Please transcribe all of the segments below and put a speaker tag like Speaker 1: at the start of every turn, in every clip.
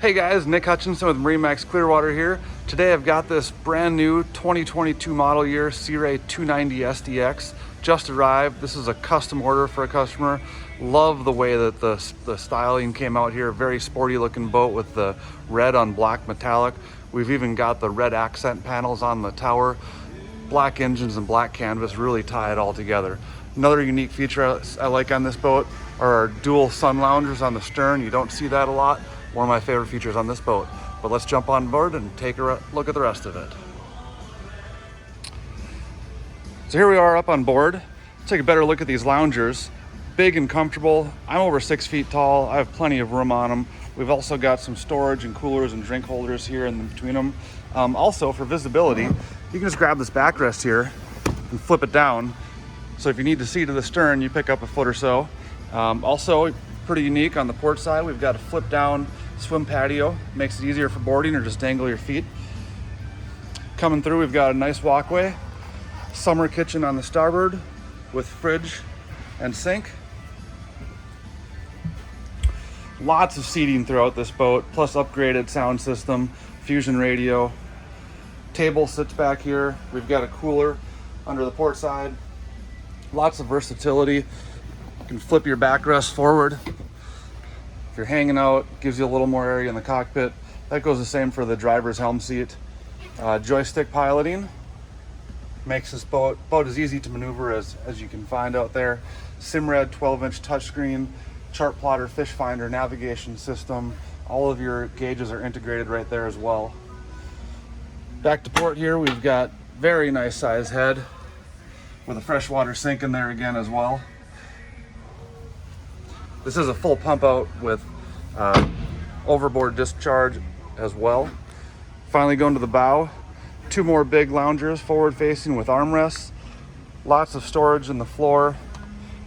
Speaker 1: Hey guys, Nick Hutchinson with MarineMax Clearwater here. Today I've got this brand new 2022 model year Sea Ray 290 SDX just arrived. This is a custom order for a customer. Love the way that the styling came out here. Very sporty looking boat with the red on black metallic. We've even got the red accent panels on the tower. Black engines and black canvas really tie it all together. Another unique feature I like on this boat are our dual sun loungers on the stern. You don't see that a lot. One of my favorite features on this boat. But let's jump on board and take a look at the rest of it. So here we are up on board. Let's take a better look at these loungers. Big and comfortable. I'm over 6 feet tall. I have plenty of room on them. We've also got some storage and coolers and drink holders here in between them. Also for visibility, you can just grab this backrest here and flip it down. So if you need to see to the stern, you pick up a foot or so. Also pretty unique on the port side, we've got a flip down swim patio. Makes it easier for boarding or just dangle your feet. Coming through, we've got a nice walkway. Summer kitchen on the starboard with fridge and sink. Lots of seating throughout this boat, plus upgraded sound system, fusion radio. Table sits back here. We've got a cooler under the port side. Lots of versatility. You can flip your backrest forward. If you're hanging out, gives you a little more area in the cockpit. That goes the same for the driver's helm seat. Joystick piloting makes this boat about as easy to maneuver as you can find out there. Simrad 12-inch touchscreen, chart plotter, fish finder, navigation system. All of your gauges are integrated right there as well. Back to port here, we've got very nice size head with a freshwater sink in there again as well. This is a full pump out with overboard discharge as well. Finally going to the bow, 2 more big loungers forward facing with armrests. Lots of storage in the floor.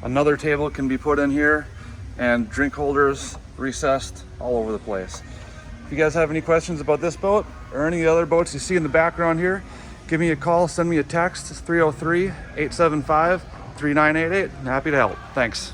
Speaker 1: Another table can be put in here and drink holders recessed all over the place. If you guys have any questions about this boat or any other boats you see in the background here, give me a call, send me a text. It's 303-875-3988. I'm happy to help. Thanks.